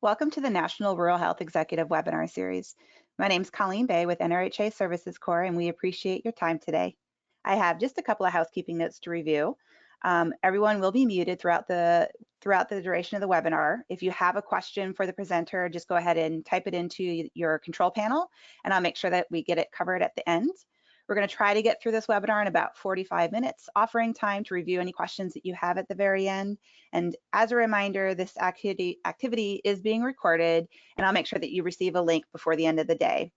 Welcome to the National Rural Health Executive Webinar Series. My name is Colleen Bay with NRHA Services Corps, and we appreciate your time today. I have just a couple of housekeeping notes to review. Everyone will be muted throughout the duration of the webinar. If you have a question for the presenter, just go ahead and type it into your control panel, and I'll make sure that we get it covered at the end. We're going to try to get through this webinar in about 45 minutes, offering time to review any questions that you have at the very end. And as a reminder, this activity is being recorded, and I'll make sure that you receive a link before the end of the day.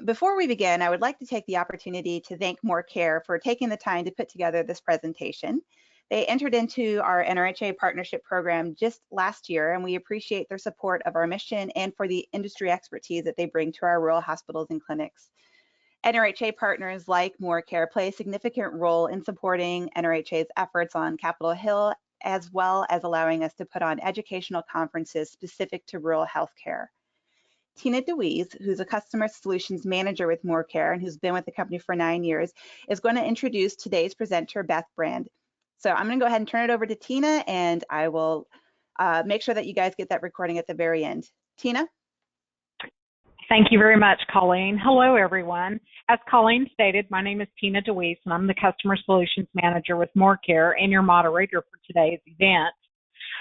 Before we begin, I would like to take the opportunity to thank MorCare for taking the time to put together this presentation. They entered into our NRHA partnership program just last year, and we appreciate their support of our mission and for the industry expertise that they bring to our rural hospitals and clinics. NRHA partners like MorCare play a significant role in supporting NRHA's efforts on Capitol Hill, as well as allowing us to put on educational conferences specific to rural healthcare. Tina DeWeese, who's a customer solutions manager with MorCare and who's been with the company for 9 years, is going to introduce today's presenter, Beth Brand. So I'm going to go ahead and turn it over to Tina, and I will make sure that you guys get that recording at the very end. Tina? Thank you very much, Colleen. Hello, everyone. As Colleen stated, my name is Tina DeWeese, and I'm the Customer Solutions Manager with MorCare and your moderator for today's event.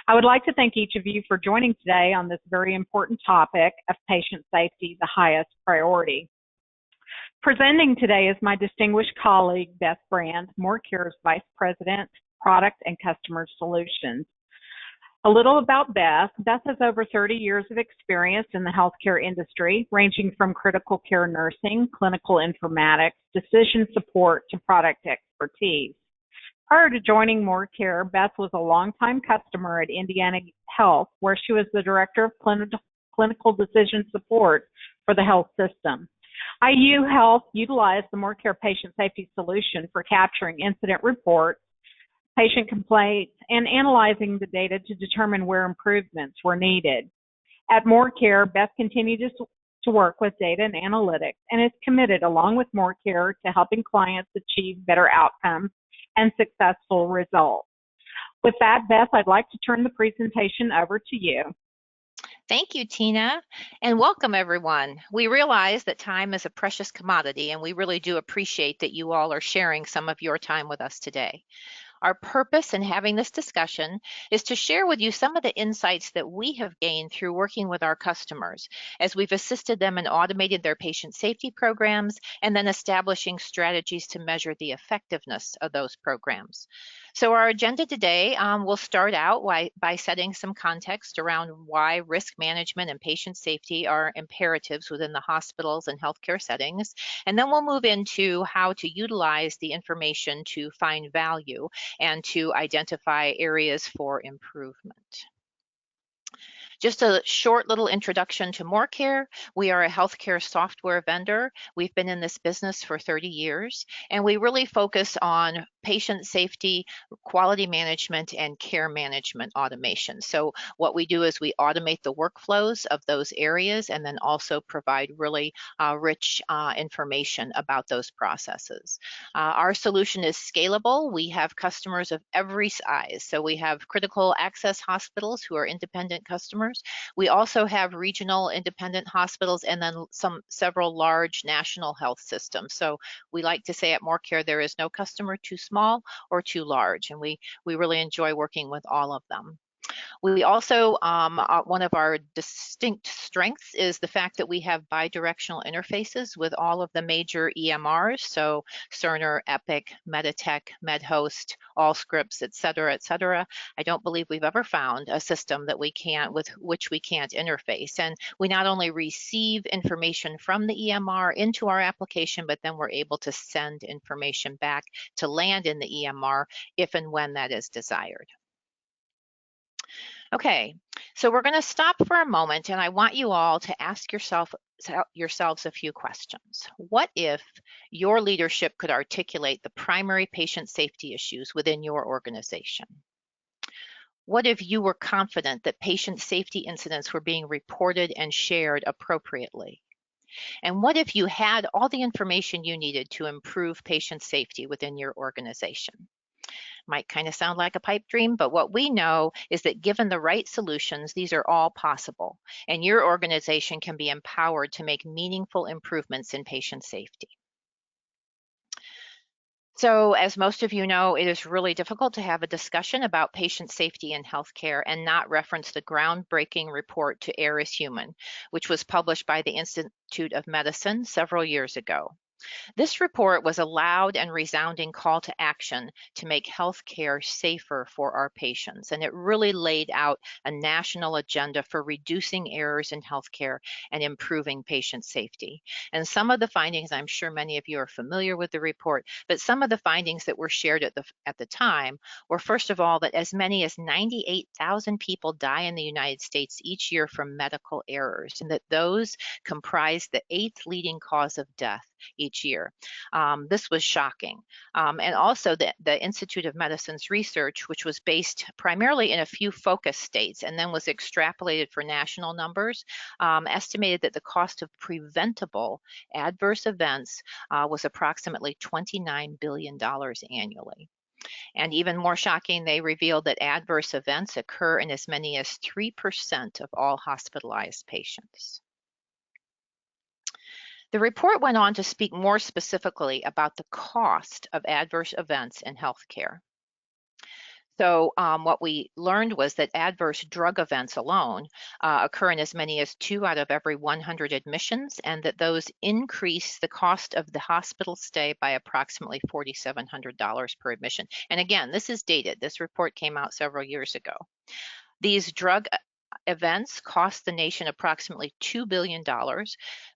I would like to thank each of you for joining today on this very important topic of patient safety, the highest priority. Presenting today is my distinguished colleague, Beth Brand, MorCare's Vice President, Product and Customer Solutions. A little about Beth. Beth has over 30 years of experience in the healthcare industry, ranging from critical care nursing, clinical informatics, decision support, to product expertise. Prior to joining MorCare, Beth was a longtime customer at Indiana Health, where she was the Director of Clinical Decision Support for the health system. IU Health utilized the MorCare Patient Safety Solution for capturing incident reports, patient complaints, and analyzing the data to determine where improvements were needed. At MorCare, Beth continued to work with data and analytics and is committed, along with MorCare, to helping clients achieve better outcomes and successful results. With that, Beth, I'd like to turn the presentation over to you. Thank you, Tina, and welcome everyone. We realize that time is a precious commodity, and we really do appreciate that you all are sharing some of your time with us today. Our purpose in having this discussion is to share with you some of the insights that we have gained through working with our customers as we've assisted them in automating their patient safety programs and then establishing strategies to measure the effectiveness of those programs. So our agenda today will start out by setting some context around why risk management and patient safety are imperatives within the hospitals and healthcare settings. And then we'll move into how to utilize the information to find value and to identify areas for improvement. Just a short little introduction to MorCare. We are a healthcare software vendor. We've been in this business for 30 years, and we really focus on patient safety, quality management, and care management automation. So what we do is we automate the workflows of those areas and then also provide really rich information about those processes. Our solution is scalable. We have customers of every size. So we have critical access hospitals who are independent customers. We also have regional independent hospitals and then several large national health systems. So we like to say at MorCare, there is no customer too small or too large, and we really enjoy working with all of them. We also, one of our distinct strengths is the fact that we have bidirectional interfaces with all of the major EMRs, so Cerner, Epic, Meditech, MedHost, Allscripts, et cetera, et cetera. I don't believe we've ever found a system that with which we can't interface. And we not only receive information from the EMR into our application, but then we're able to send information back to land in the EMR if and when that is desired. Okay, so we're going to stop for a moment, and I want you all to ask yourselves a few questions. What if your leadership could articulate the primary patient safety issues within your organization? What if you were confident that patient safety incidents were being reported and shared appropriately? And what if you had all the information you needed to improve patient safety within your organization? Might kind of sound like a pipe dream, but what we know is that given the right solutions, these are all possible, and your organization can be empowered to make meaningful improvements in patient safety. So, as most of you know, it is really difficult to have a discussion about patient safety in healthcare and not reference the groundbreaking report To Err is Human, which was published by the Institute of Medicine several years ago. This report was a loud and resounding call to action to make healthcare safer for our patients, and it really laid out a national agenda for reducing errors in healthcare and improving patient safety. And some of the findings, I'm sure many of you are familiar with the report, but some of the findings that were shared at the time were, first of all, that as many as 98,000 people die in the United States each year from medical errors, and that those comprise the 8th leading cause of death each year. This was shocking. And also the Institute of Medicine's research, which was based primarily in a few focus states and then was extrapolated for national numbers, estimated that the cost of preventable adverse events was approximately $29 billion annually. And even more shocking, they revealed that adverse events occur in as many as 3% of all hospitalized patients. The report went on to speak more specifically about the cost of adverse events in healthcare. So what we learned was that adverse drug events alone occur in as many as 2 out of every 100 admissions, and that those increase the cost of the hospital stay by approximately $4,700 per admission. And again, this is dated. This report came out several years ago. These drug events cost the nation approximately $2 billion,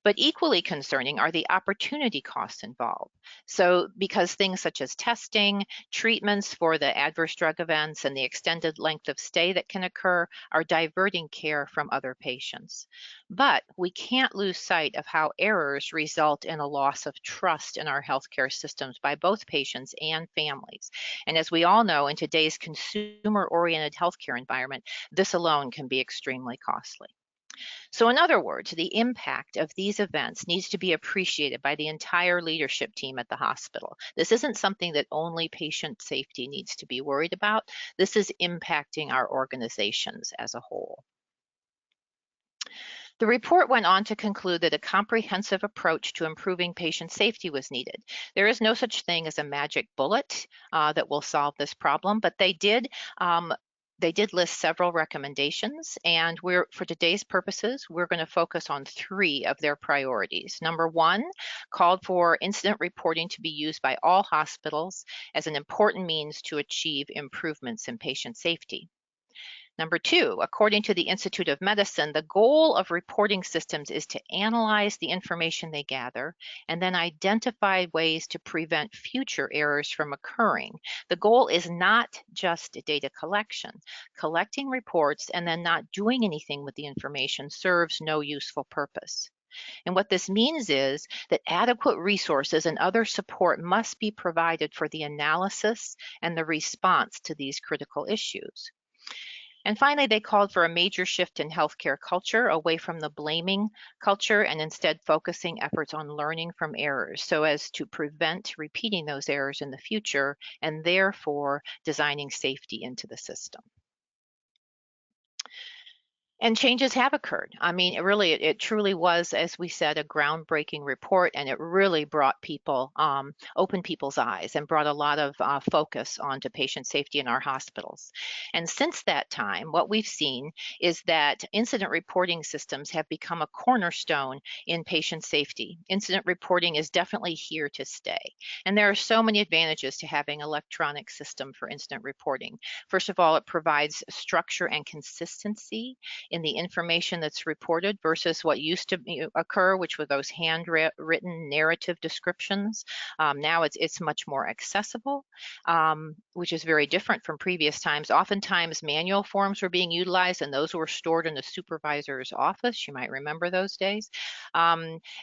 but equally concerning are the opportunity costs involved. So because things such as testing, treatments for the adverse drug events, and the extended length of stay that can occur are diverting care from other patients. But we can't lose sight of how errors result in a loss of trust in our healthcare systems by both patients and families. And as we all know, in today's consumer-oriented healthcare environment, this alone can be extremely costly. So in other words, the impact of these events needs to be appreciated by the entire leadership team at the hospital. This isn't something that only patient safety needs to be worried about. This is impacting our organizations as a whole. The report went on to conclude that a comprehensive approach to improving patient safety was needed. There is no such thing as a magic bullet that will solve this problem, but they did list several recommendations, and for today's purposes, we're going to focus on 3 of their priorities. Number 1, called for incident reporting to be used by all hospitals as an important means to achieve improvements in patient safety. Number 2, according to the Institute of Medicine, the goal of reporting systems is to analyze the information they gather and then identify ways to prevent future errors from occurring. The goal is not just data collection. Collecting reports and then not doing anything with the information serves no useful purpose. And what this means is that adequate resources and other support must be provided for the analysis and the response to these critical issues. And finally, they called for a major shift in healthcare culture away from the blaming culture and instead focusing efforts on learning from errors so as to prevent repeating those errors in the future and therefore designing safety into the system. And changes have occurred. I mean, it truly was, as we said, a groundbreaking report, and it really brought opened people's eyes and brought a lot of focus onto patient safety in our hospitals. And since that time, what we've seen is that incident reporting systems have become a cornerstone in patient safety. Incident reporting is definitely here to stay. And there are so many advantages to having an electronic system for incident reporting. First of all, it provides structure and consistency in the information that's reported versus what used to occur, which were those handwritten narrative descriptions. Now it's much more accessible, which is very different from previous times. Oftentimes manual forms were being utilized, and those were stored in the supervisor's office. You might remember those days.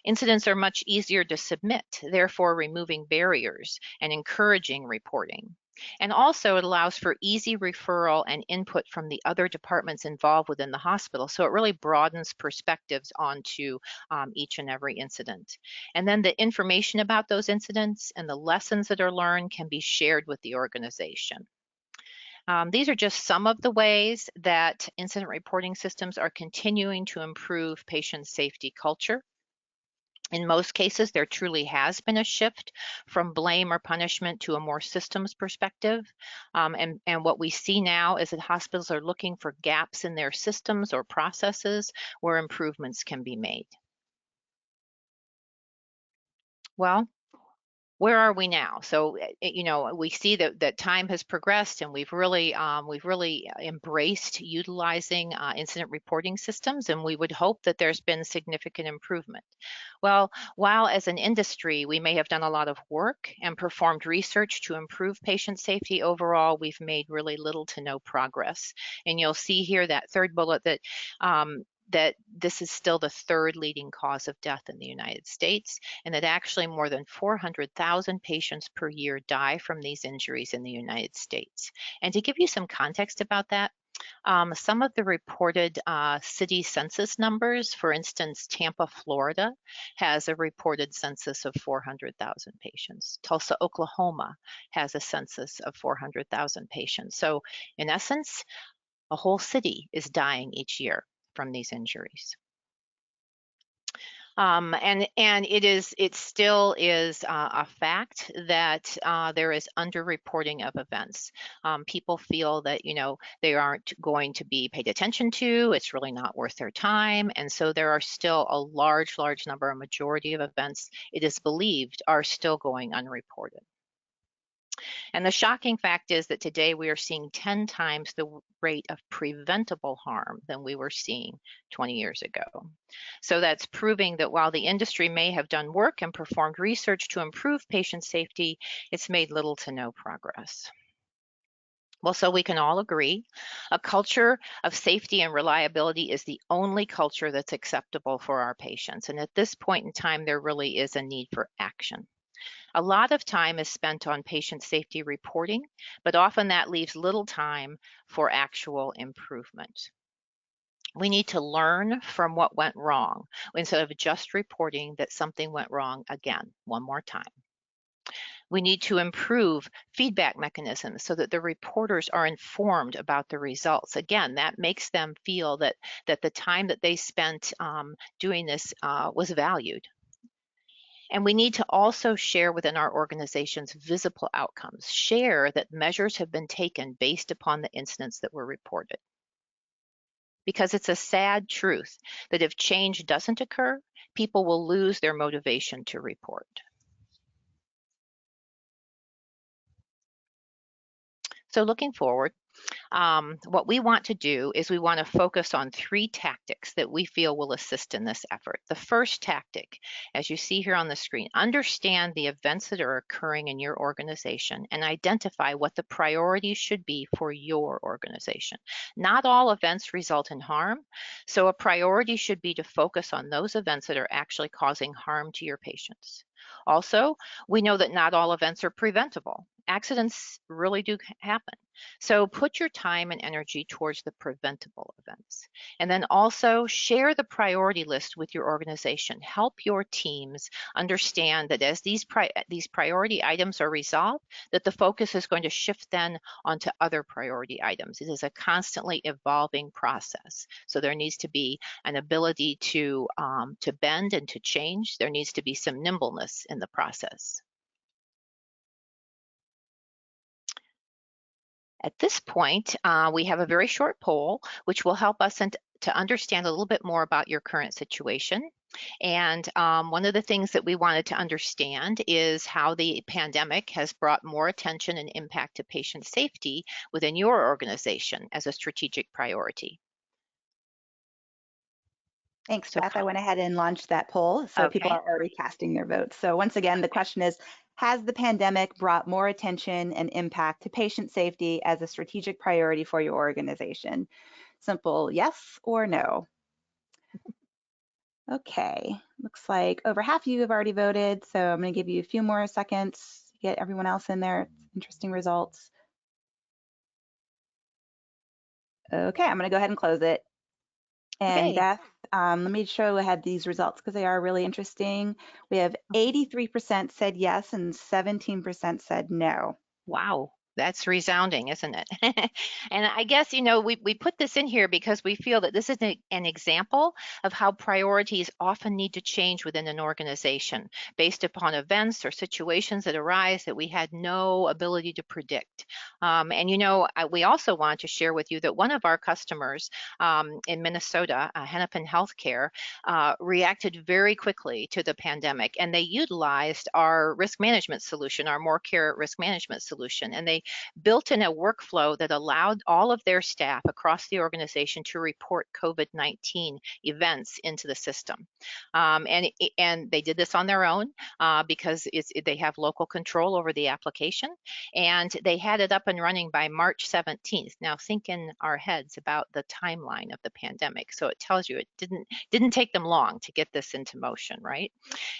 Incidents are much easier to submit, therefore removing barriers and encouraging reporting. And also it allows for easy referral and input from the other departments involved within the hospital. So it really broadens perspectives onto each and every incident. And then the information about those incidents and the lessons that are learned can be shared with the organization. These are just some of the ways that incident reporting systems are continuing to improve patient safety culture. In most cases, there truly has been a shift from blame or punishment to a more systems perspective. And what we see now is that hospitals are looking for gaps in their systems or processes where improvements can be made. Well, where are we now? So, we see that time has progressed, and we've really embraced utilizing incident reporting systems, and we would hope that there's been significant improvement. Well, while as an industry we may have done a lot of work and performed research to improve patient safety overall, we've made really little to no progress. And you'll see here that third bullet that this is still the third leading cause of death in the United States, and that actually more than 400,000 patients per year die from these injuries in the United States. And to give you some context about that, some of the reported city census numbers, for instance, Tampa, Florida, has a reported census of 400,000 patients. Tulsa, Oklahoma has a census of 400,000 patients. So in essence, a whole city is dying each year from these injuries. And it still is a fact that there is underreporting of events. People feel that they aren't going to be paid attention to. It's really not worth their time, and so there are still a large number, a majority of events, it is believed, are still going unreported. And the shocking fact is that today we are seeing 10 times the rate of preventable harm than we were seeing 20 years ago. So that's proving that while the industry may have done work and performed research to improve patient safety, it's made little to no progress. Well, so we can all agree, a culture of safety and reliability is the only culture that's acceptable for our patients. And at this point in time, there really is a need for action. A lot of time is spent on patient safety reporting, but often that leaves little time for actual improvement. We need to learn from what went wrong instead of just reporting that something went wrong again, one more time. We need to improve feedback mechanisms so that the reporters are informed about the results. Again, that makes them feel that the time that they spent doing this was valued. And we need to also share within our organizations visible outcomes, share that measures have been taken based upon the incidents that were reported. Because it's a sad truth that if change doesn't occur, people will lose their motivation to report. So looking forward, what we want to do is we want to focus on 3 tactics that we feel will assist in this effort. The first tactic, as you see here on the screen, understand the events that are occurring in your organization and identify what the priorities should be for your organization. Not all events result in harm, so a priority should be to focus on those events that are actually causing harm to your patients. Also, we know that not all events are preventable. Accidents really do happen. So put your time and energy towards the preventable events. And then also share the priority list with your organization. Help your teams understand that as these priority items are resolved, that the focus is going to shift then onto other priority items. It is a constantly evolving process. So there needs to be an ability to bend and to change. There needs to be some nimbleness in the process. At this point, we have a very short poll, which will help us to understand a little bit more about your current situation. And one of the things that we wanted to understand is how the pandemic has brought more attention and impact to patient safety within your organization as a strategic priority. Thanks, Beth. I went ahead and launched that poll, so people are already casting their votes. So once again, the question is, has the pandemic brought more attention and impact to patient safety as a strategic priority for your organization? Simple yes or no. Okay, looks like over half of you have already voted, so I'm going to give you a few more seconds to get everyone else in there. Interesting results. Okay, I'm going to go ahead and close it. And Beth, let me show ahead these results because they are really interesting. We have 83% said yes and 17% said no. Wow. That's resounding, isn't it? And I guess, we put this in here because we feel that this is an example of how priorities often need to change within an organization based upon events or situations that arise that we had no ability to predict. We also want to share with you that one of our customers in Minnesota, Hennepin Healthcare, reacted very quickly to the pandemic, and they utilized our risk management solution, our MorCare risk management solution, and they built in a workflow that allowed all of their staff across the organization to report COVID-19 events into the system. And they did this on their own because they have local control over the application, and they had it up and running by March 17th. Now think in our heads about the timeline of the pandemic. So it tells you it didn't take them long to get this into motion, right?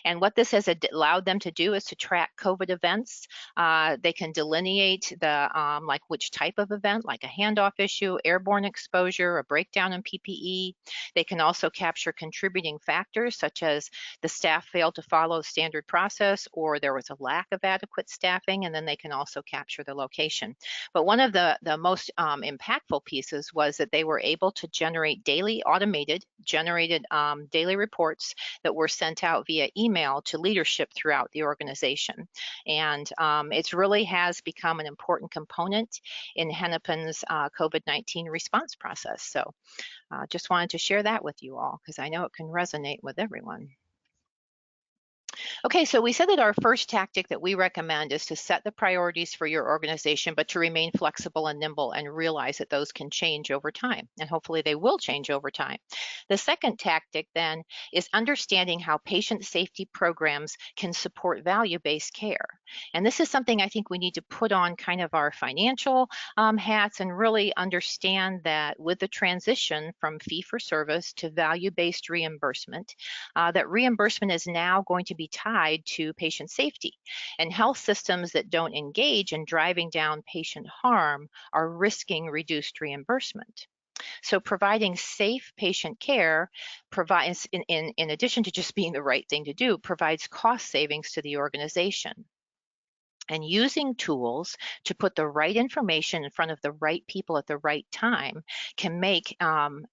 And what this has allowed them to do is to track COVID events. They can delineate like which type of event, like a handoff issue, airborne exposure, a breakdown in PPE. They can also capture contributing factors such as the staff failed to follow standard process or there was a lack of adequate staffing, and then they can also capture the location. But one of the most impactful pieces was that they were able to generate daily generated daily reports that were sent out via email to leadership throughout the organization. And it really has become an important component in Hennepin's COVID-19 response process. So just wanted to share that with you all because I know it can resonate with everyone. Okay, so we said that our first tactic that we recommend is to set the priorities for your organization, but to remain flexible and nimble and realize that those can change over time, and hopefully they will change over time. The second tactic then is understanding how patient safety programs can support value-based care. And this is something I think we need to put on kind of our financial hats and really understand that with the transition from fee-for-service to value-based reimbursement, that reimbursement is now going to be tied to patient safety. And health systems that don't engage in driving down patient harm are risking reduced reimbursement. So providing safe patient care provides, in addition to just being the right thing to do, provides cost savings to the organization. And using tools to put the right information in front of the right people at the right time can can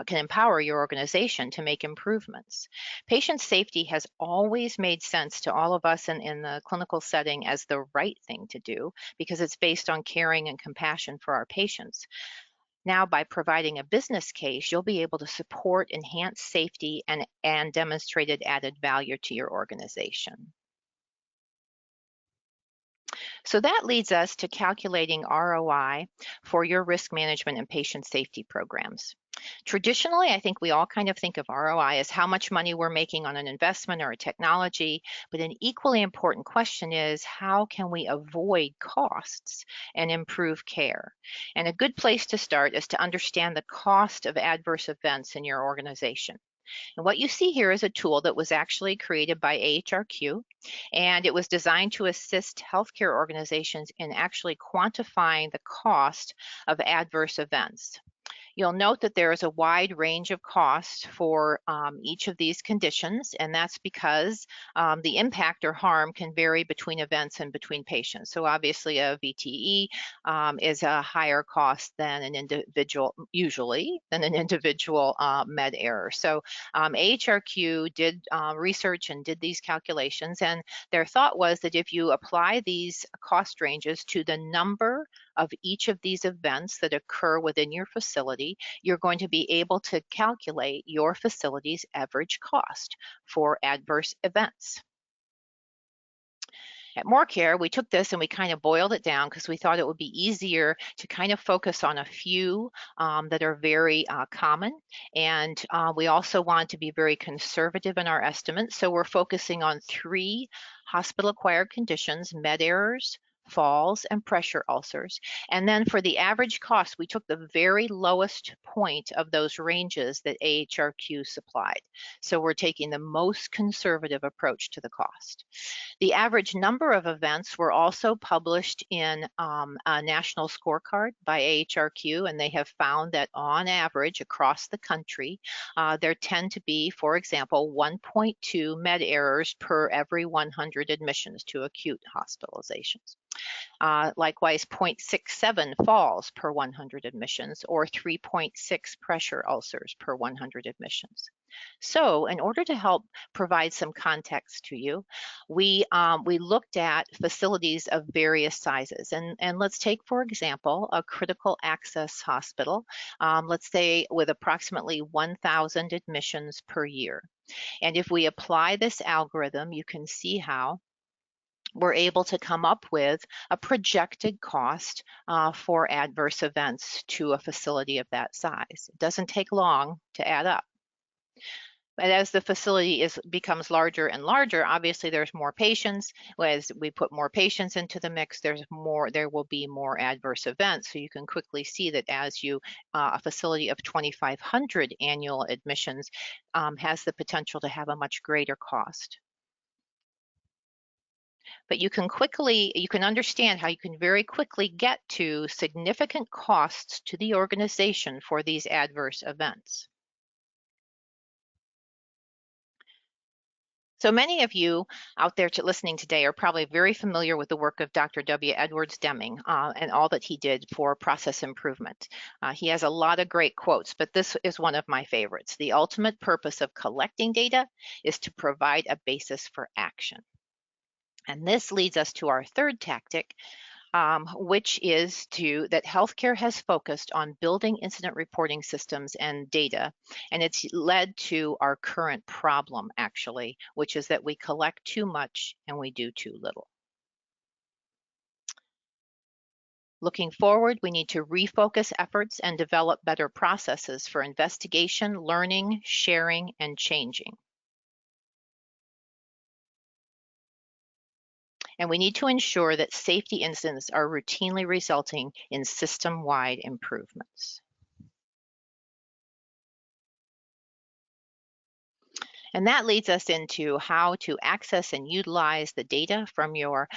empower your organization to make improvements. Patient safety has always made sense to all of us in the clinical setting as the right thing to do because it's based on caring and compassion for our patients. Now, by providing a business case, you'll be able to support enhanced safety and demonstrated added value to your organization. So that leads us to calculating ROI for your risk management and patient safety programs. Traditionally, I think we all kind of think of ROI as how much money we're making on an investment or a technology, but an equally important question is how can we avoid costs and improve care? And a good place to start is to understand the cost of adverse events in your organization. And what you see here is a tool that was actually created by AHRQ, and it was designed to assist healthcare organizations in actually quantifying the cost of adverse events. You'll note that there is a wide range of costs for each of these conditions, and that's because the impact or harm can vary between events and between patients. So obviously a VTE is a higher cost than an individual, usually, than an individual med error. So AHRQ did research and did these calculations, and their thought was that if you apply these cost ranges to the number of each of these events that occur within your facility, you're going to be able to calculate your facility's average cost for adverse events. At MorCare, we took this and we kind of boiled it down because we thought it would be easier to kind of focus on a few that are very common. And we also want to be very conservative in our estimates. So we're focusing on 3 hospital-acquired conditions: med errors, falls, and pressure ulcers. And then for the average cost, we took the very lowest point of those ranges that AHRQ supplied. So we're taking the most conservative approach to the cost. The average number of events were also published in a national scorecard by AHRQ, and they have found that on average across the country, there tend to be, for example, 1.2 med errors per every 100 admissions to acute hospitalizations. Likewise, 0.67 falls per 100 admissions, or 3.6 pressure ulcers per 100 admissions. So in order to help provide some context to you, we looked at facilities of various sizes. And let's take, for example, a critical access hospital, let's say with approximately 1,000 admissions per year. And if we apply this algorithm, you can see how we're able to come up with a projected cost for adverse events to a facility of that size. It doesn't take long to add up. But as the facility becomes larger and larger, obviously there's more patients. As we put more patients into the mix, there will be more adverse events. So you can quickly see that as a facility of 2,500 annual admissions has the potential to have a much greater cost. But you can understand how you can very quickly get to significant costs to the organization for these adverse events. So many of you out there listening today are probably very familiar with the work of Dr. W. Edwards Deming and all that he did for process improvement. He has a lot of great quotes, but this is one of my favorites. The ultimate purpose of collecting data is to provide a basis for action. And this leads us to our third tactic, which is that healthcare has focused on building incident reporting systems and data, and it's led to our current problem, actually, which is that we collect too much and we do too little. Looking forward, we need to refocus efforts and develop better processes for investigation, learning, sharing, and changing. And we need to ensure that safety incidents are routinely resulting in system-wide improvements. And that leads us into how to access and utilize the data from your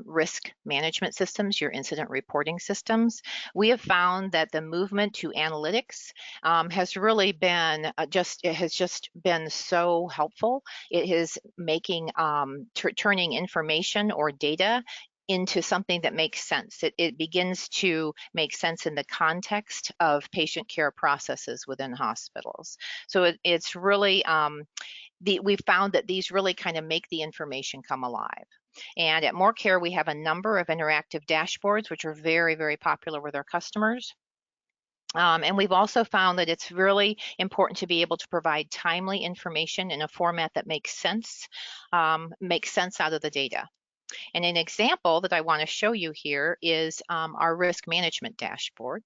risk management systems, your incident reporting systems. We have found that the movement to analytics has really been just been so helpful. It is making turning information or data into something that makes sense. It begins to make sense in the context of patient care processes within hospitals. So it's really, we've found that these really kind of make the information come alive. And at MorCare, we have a number of interactive dashboards, which are very, very popular with our customers. And we've also found that it's really important to be able to provide timely information in a format that makes sense out of the data. And an example that I want to show you here is our risk management dashboard.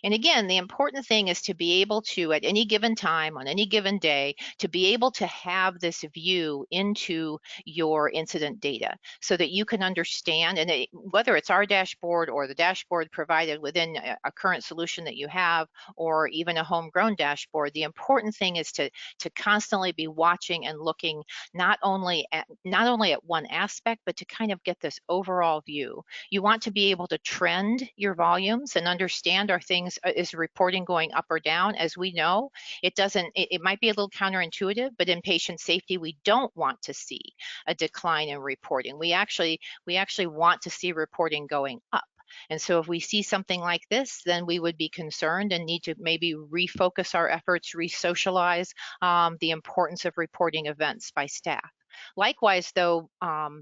And again, the important thing is to be able to, at any given time, on any given day, to be able to have this view into your incident data so that you can understand, and whether it's our dashboard or the dashboard provided within a current solution that you have, or even a homegrown dashboard, the important thing is to constantly be watching and looking not only at one aspect, but to kind of get this overall view. You want to be able to trend your volumes and understand, are things, is reporting going up or down? As we know, it might be a little counterintuitive, but in patient safety, we don't want to see a decline in reporting. We actually want to see reporting going up. And so if we see something like this, then we would be concerned and need to maybe refocus our efforts, re-socialize the importance of reporting events by staff. Likewise, though,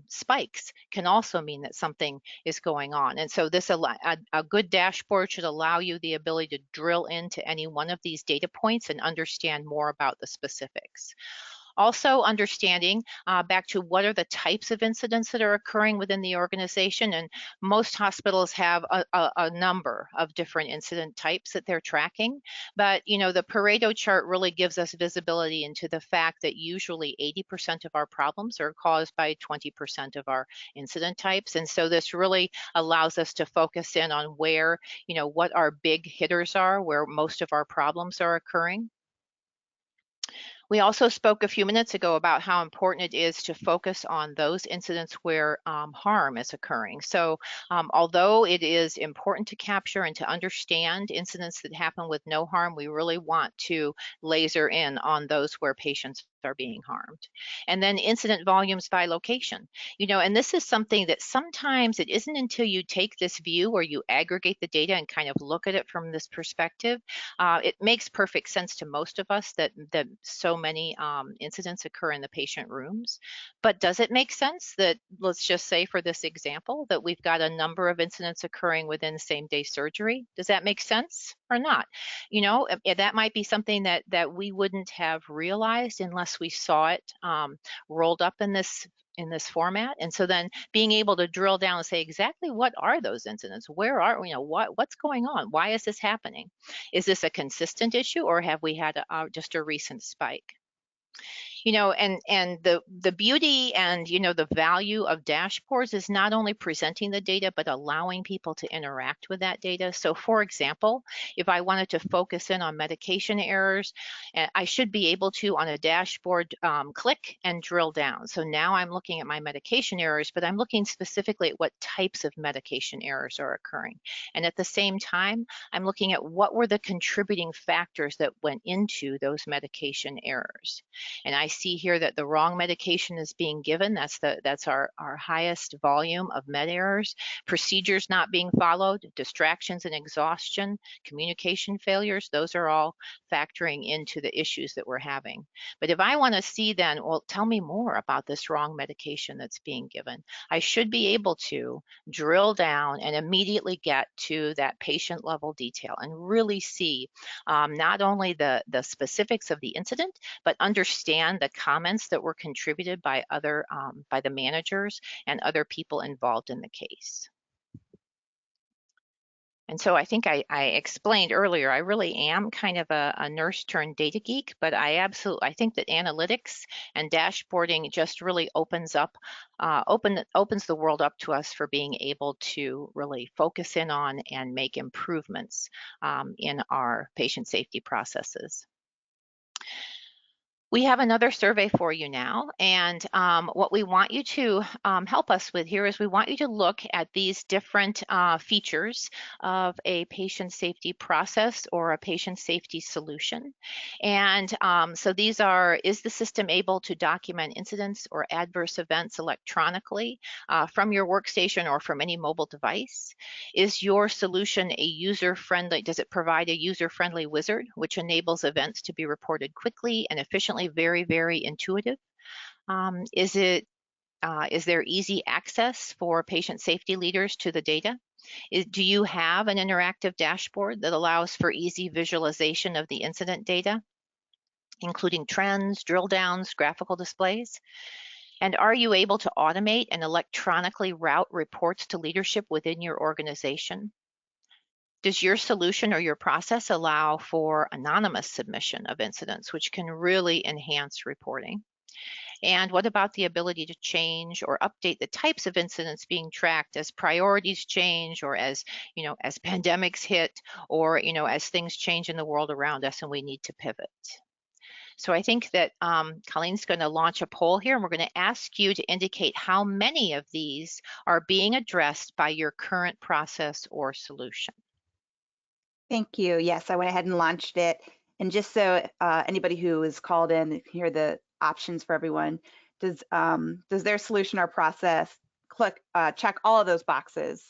spikes can also mean that something is going on. And so a good dashboard should allow you the ability to drill into any one of these data points and understand more about the specifics. Also understanding back to what are the types of incidents that are occurring within the organization. And most hospitals have a number of different incident types that they're tracking. But the Pareto chart really gives us visibility into the fact that usually 80% of our problems are caused by 20% of our incident types. And so this really allows us to focus in on where, what our big hitters are, where most of our problems are occurring. We also spoke a few minutes ago about how important it is to focus on those incidents where harm is occurring. So although it is important to capture and to understand incidents that happen with no harm, we really want to laser in on those where patients are being harmed. And then incident volumes by location. And this is something that sometimes it isn't until you take this view or you aggregate the data and kind of look at it from this perspective. It makes perfect sense to most of us that so many incidents occur in the patient rooms. But does it make sense that, let's just say for this example, that we've got a number of incidents occurring within same-day surgery? Does that make sense or not? That might be something that we wouldn't have realized unless we saw it rolled up in this format. And so then being able to drill down and say exactly what are those incidents? Where are what's going on? Why is this happening? Is this a consistent issue, or have we had just a recent spike? And the beauty and the value of dashboards is not only presenting the data but allowing people to interact with that data. So for example, if I wanted to focus in on medication errors, I should be able to, on a dashboard, click and drill down. So now I'm looking at my medication errors, but I'm looking specifically at what types of medication errors are occurring. And at the same time, I'm looking at what were the contributing factors that went into those medication errors. And I see here that the wrong medication is being given. That's our highest volume of med errors. Procedures not being followed, distractions and exhaustion, communication failures, those are all factoring into the issues that we're having. But if I want to see then, well, tell me more about this wrong medication that's being given, I should be able to drill down and immediately get to that patient level detail and really see not only the specifics of the incident, but understand the comments that were contributed by by the managers and other people involved in the case. And so I think I explained earlier, I really am kind of a nurse turned data geek, but I think that analytics and dashboarding just really opens the world up to us for being able to really focus in on and make improvements in our patient safety processes. We have another survey for you now, and what we want you to help us with here is we want you to look at these different features of a patient safety process or a patient safety solution. And so these are, is the system able to document incidents or adverse events electronically from your workstation or from any mobile device? Is your solution a user-friendly, does it provide a user-friendly wizard which enables events to be reported quickly and efficiently, very, very intuitive? Is there easy access for patient safety leaders to the data? Do you have an interactive dashboard that allows for easy visualization of the incident data, including trends, drill downs, graphical displays? And are you able to automate and electronically route reports to leadership within your organization? Does your solution or your process allow for anonymous submission of incidents, which can really enhance reporting? And what about the ability to change or update the types of incidents being tracked as priorities change, or as pandemics hit, or as things change in the world around us and we need to pivot? So I think that Colleen's going to launch a poll here, and we're going to ask you to indicate how many of these are being addressed by your current process or solution. Thank you. Yes, I went ahead and launched it. And just so anybody who is called in, hear the options for everyone. Does their solution or process check all of those boxes?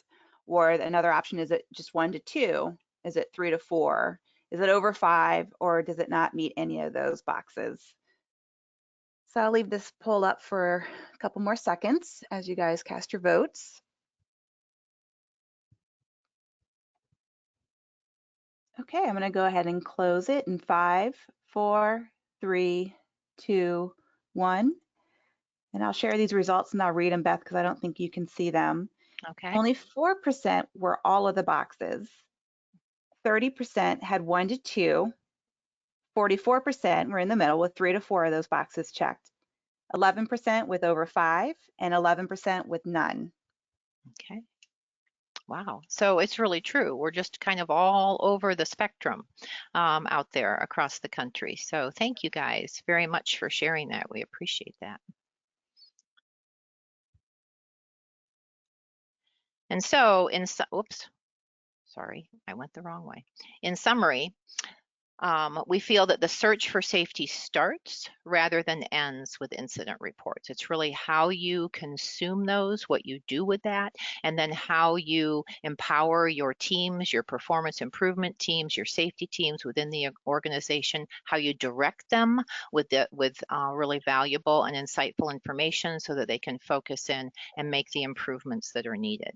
Or another option, is it just 1 to 2? Is it 3 to 4? Is it over 5? Or does it not meet any of those boxes? So I'll leave this poll up for a couple more seconds as you guys cast your votes. Okay, I'm going to go ahead and close it in 5, 4, 3, 2, 1. And I'll share these results and I'll read them, Beth, because I don't think you can see them. Okay. Only 4% were all of the boxes. 30% had 1 to 2. 44% were in the middle with 3 to 4 of those boxes checked. 11% with over 5, and 11% with none. Okay. Wow. So it's really true. We're just kind of all over the spectrum out there across the country. So thank you guys very much for sharing that. We appreciate that. And so oops, sorry, I went the wrong way. In summary, We feel that the search for safety starts rather than ends with incident reports. It's really how you consume those, what you do with that, and then how you empower your teams, your performance improvement teams, your safety teams within the organization, how you direct them with really valuable and insightful information so that they can focus in and make the improvements that are needed.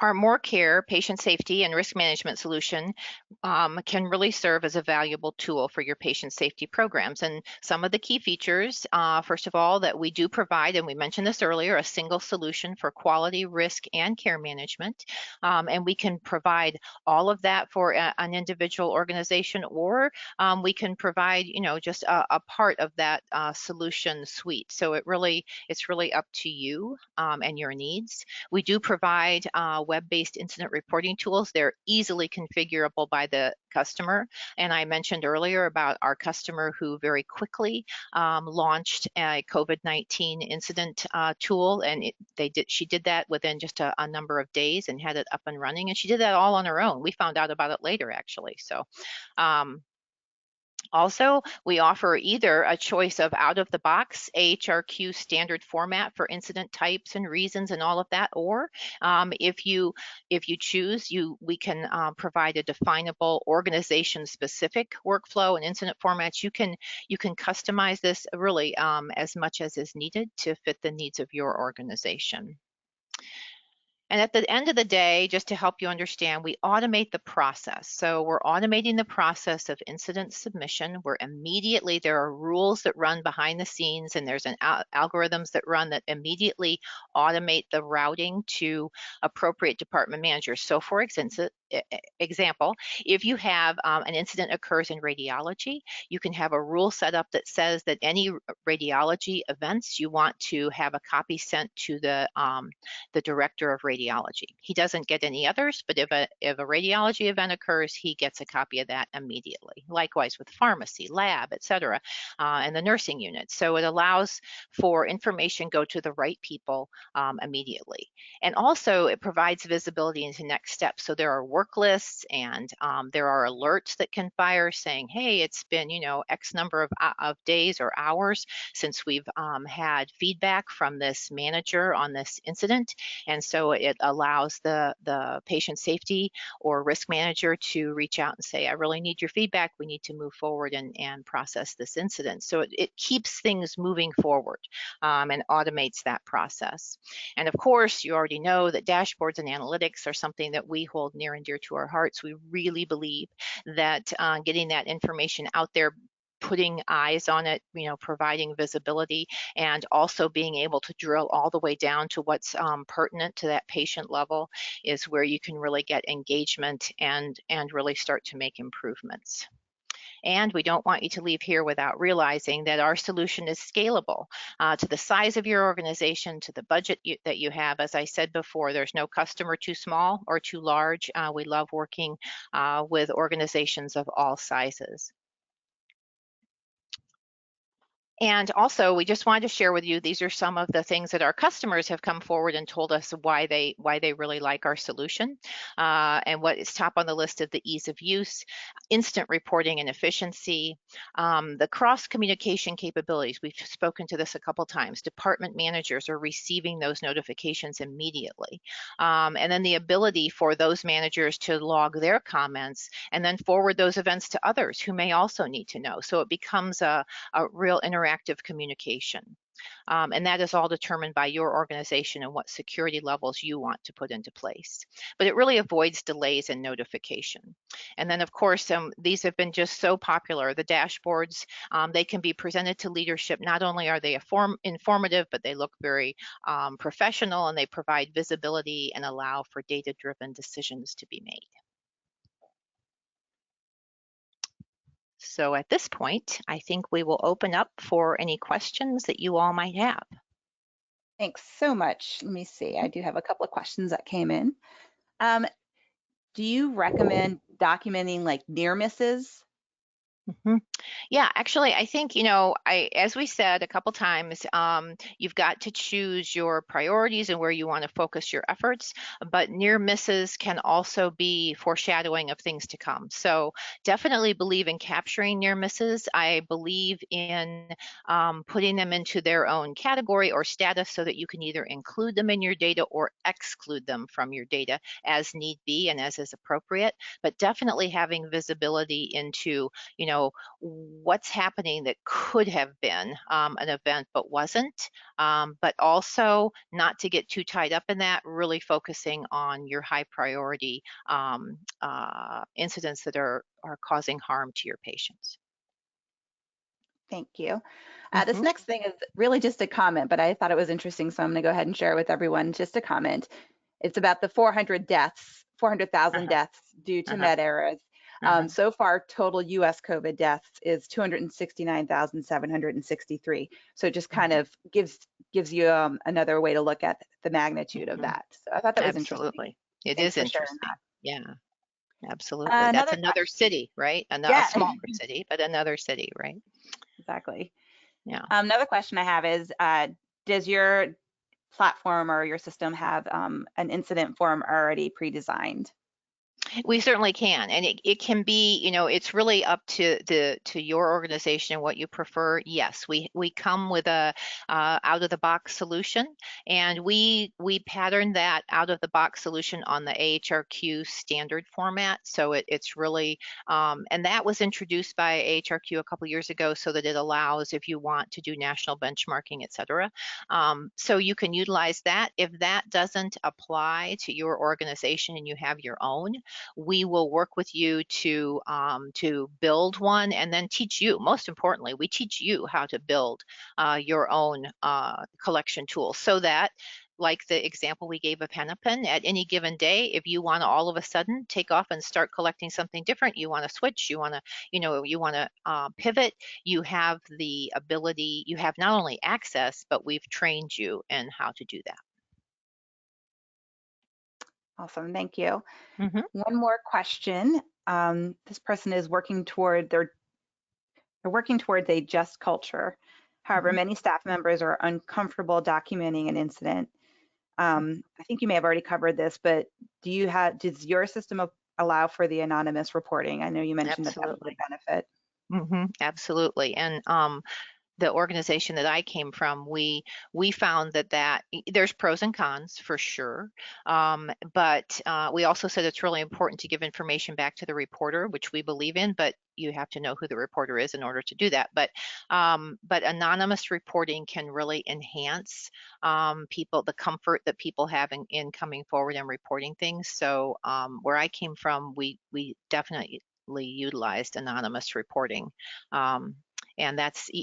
Our MorCare patient safety and risk management solution can really serve as a valuable tool for your patient safety programs. And some of the key features, first of all, that we do provide, and we mentioned this earlier, a single solution for quality, risk, and care management. And we can provide all of that for an individual organization, or we can provide, just a part of that solution suite. So it's really up to you and your needs. We do provide web-based incident reporting tools. They're easily configurable by the customer. And I mentioned earlier about our customer who very quickly launched a COVID-19 incident tool, and she did that within just a number of days and had it up and running. And she did that all on her own. We found out about it later, actually. So. Also, we offer either a choice of out-of-the-box AHRQ standard format for incident types and reasons and all of that, or if you choose, we can provide a definable organization-specific workflow and incident formats. You can customize this really as much as is needed to fit the needs of your organization. And at the end of the day, just to help you understand, we automate the process. So we're automating the process of incident submission, where immediately there are rules that run behind the scenes, and there's algorithms that run that immediately automate the routing to appropriate department managers. So for example, if you have an incident occurs in radiology, you can have a rule set up that says that any radiology events you want to have a copy sent to the director of radiology. He doesn't get any others, but if a radiology event occurs, he gets a copy of that immediately. Likewise with pharmacy, lab, etc., and the nursing unit. So it allows for information go to the right people immediately. And also it provides visibility into next steps. So there are work lists, and there are alerts that can fire saying, hey, it's been, X number of days or hours since we've had feedback from this manager on this incident. And so it allows the patient safety or risk manager to reach out and say, I really need your feedback. We need to move forward and process this incident. So it keeps things moving forward and automates that process. And of course, you already know that dashboards and analytics are something that we hold near and dear to our hearts. We really believe that getting that information out there, putting eyes on it, providing visibility, and also being able to drill all the way down to what's pertinent to that patient level is where you can really get engagement and really start to make improvements. And we don't want you to leave here without realizing that our solution is scalable to the size of your organization, to the budget that you have. As I said before, there's no customer too small or too large. We love working with organizations of all sizes. And also, we just wanted to share with you, these are some of the things that our customers have come forward and told us why they really like our solution. And what is top on the list of the ease of use, instant reporting and efficiency, the cross-communication capabilities. We've spoken to this a couple times. Department managers are receiving those notifications immediately. And then the ability for those managers to log their comments and then forward those events to others who may also need to know. So it becomes a real interactive communication. And that is all determined by your organization and what security levels you want to put into place. But it really avoids delays in notification. And then, of course, these have been just so popular. The dashboards, they can be presented to leadership. Not only are they informative, but they look very professional, and they provide visibility and allow for data-driven decisions to be made. So at this point, I think we will open up for any questions that you all might have. Thanks so much. Let me see. I do have a couple of questions that came in. Do you recommend documenting like near misses Mhm. Yeah, actually, I think, as we said a couple times, you've got to choose your priorities and where you want to focus your efforts, but near misses can also be foreshadowing of things to come. So definitely believe in capturing near misses. I believe in putting them into their own category or status so that you can either include them in your data or exclude them from your data as need be and as is appropriate, but definitely having visibility into what's happening that could have been an event but wasn't, but also not to get too tied up in that, really focusing on your high priority incidents that are causing harm to your patients. Thank you. This Mhm. next thing is really just a comment, but I thought it was interesting, so I'm going to go ahead and share it with everyone. Just a comment. It's about the 400,000 Uh-huh. deaths due to Uh-huh. med errors. Uh-huh. So far, total U.S. COVID deaths is 269,763. So it just kind Mhm. of gives you another way to look at the magnitude of Mhm. that. So I thought that was interesting. Absolutely. It Thanks is for sharing interesting. Yeah, that. absolutely. That's Another another question. city, right? A Yeah, smaller city, but another city, right? exactly. Yeah. Another question I have is, does your platform or your system have an incident form already pre-designed? We certainly can, and it can be, it's really up to your organization and what you prefer. Yes, we come with a out of the box solution, and we pattern that out of the box solution on the AHRQ standard format. So it's really, and that was introduced by AHRQ a couple years ago, so that it allows if you want to do national benchmarking, et cetera. So you can utilize that. If that doesn't apply to your organization and you have your own, we will work with you to build one and then teach you. Most importantly, we teach you how to build your own collection tool so that, like the example we gave of Hennepin, at any given day, if you want to all of a sudden take off and start collecting something different, you want to switch, you want to, you want to pivot, you have the ability, you have not only access, but we've trained you in how to do that. Awesome, thank you. Mhm. One more question. This person is they're working towards a just culture. However, Mhm. many staff members are uncomfortable documenting an incident. I think you may have already covered this, but does your system allow for the anonymous reporting? I know you mentioned that that was Absolutely. a benefit. Absolutely. And the organization that I came from, we found that there's pros and cons for sure, but we also said it's really important to give information back to the reporter, which we believe in, but you have to know who the reporter is in order to do that. But anonymous reporting can really enhance the comfort that people have in coming forward and reporting things. So where I came from, we definitely utilized anonymous reporting. Um, and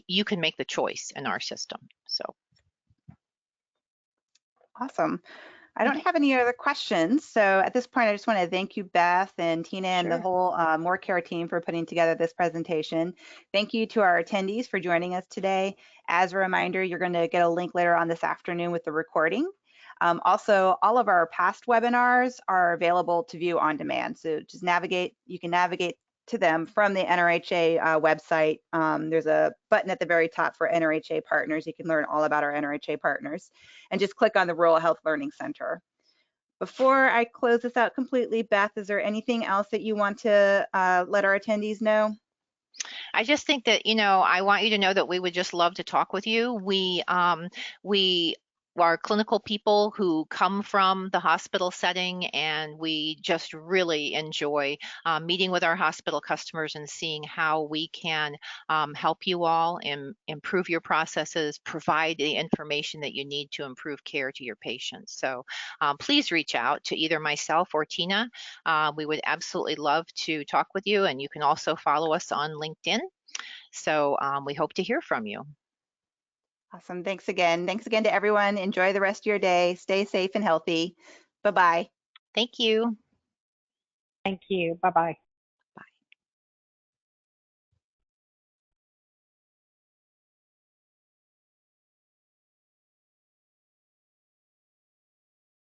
you can make the choice in our system. So Awesome. I don't mhm, have any other questions. So at this point, I just want to thank you, Beth and Tina and the sure. whole MorCare team for putting together this presentation. Thank you to our attendees for joining us today. As a reminder, you're going to get a link later on this afternoon with the recording. Also, all of our past webinars are available to view on demand. So just you can navigate to them from the NRHA website. There's a button at the very top for NRHA partners. You can learn all about our NRHA partners and just click on the Rural Health Learning Center. Before I close this out completely, Beth, is there anything else that you want to let our attendees know? I just think that, I want you to know that we would just love to talk with you. We are clinical people who come from the hospital setting, and we just really enjoy meeting with our hospital customers and seeing how we can help you all and improve your processes, provide the information that you need to improve care to your patients. So please reach out to either myself or Tina. We would absolutely love to talk with you, and you can also follow us on LinkedIn. So we hope to hear from you. Awesome. Thanks again. Thanks again to everyone. Enjoy the rest of your day. Stay safe and healthy. Bye-bye. Thank you. Thank you. Bye-bye.